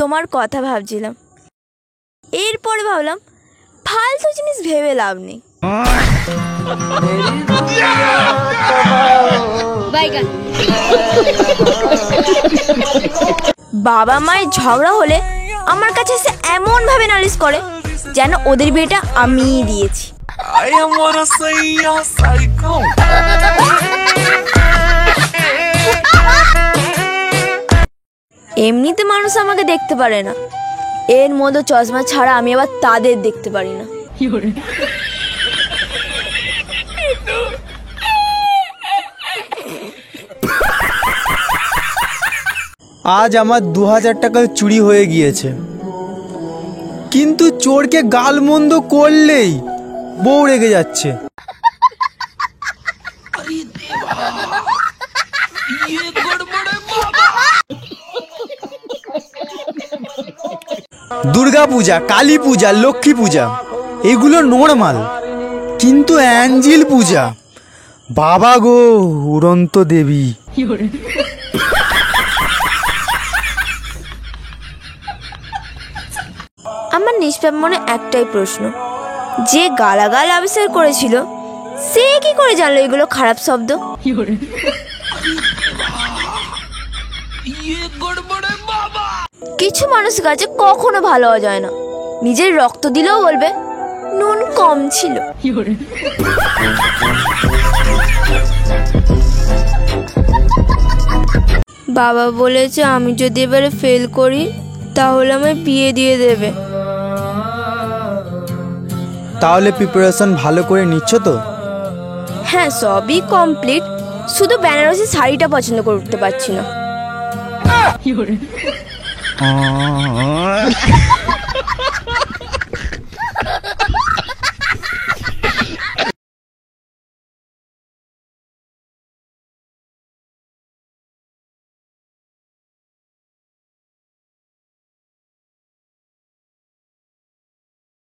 তোমার কথা ভাবছিলাম, এরপরে ভাবলাম ফালতু জিনিস ভেবে লাভ নেই। বাবা মায়ের ঝগড়া হলে আমার কাছে এসে এমন ভাবে নালিশ করে যেন ওদের বিয়েটা আমিই দিয়েছি। এমনিতে মানুষ আমাকে দেখতে পারে না, এর মধ্যে চশমা ছাড়া আমি আবার তাদের দেখতে পারি না। আজ আমার 2000 টাকা চুরি হয়ে গিয়েছে, কিন্তু চোরকে গালমন্দ করলেই বউ রেগে যাচ্ছে। দুর্গা পূজা, কালী পূজা, লক্ষ্মী পূজা এগুলো নর্মাল, কিন্তু অ্যাঞ্জেল পূজা, বাবা গো উড়ন্ত দেবী। আমার নিষ্পাপ মনে একটাই প্রশ্ন, যে গালাগাল আবিষ্কার করেছিল সে কি করে জানলো এগুলো খারাপ শব্দ? কিছু মানুষ কাছে কখনো ভালো হওয়া যায় না, নিজের রক্ত দিলেও বলবে নুন কম ছিল। বাবা বলেছে আমি যদি এবারে ফেল করি তাহলে আমায় বিয়ে দিয়ে দেবে। তাহলে প্রিপারেশন ভালো করে নিচ্ছ তো? হ্যাঁ, সবই কমপ্লিট, শুধু বেনারসি শাড়িটা পছন্দ করতে পারছি না।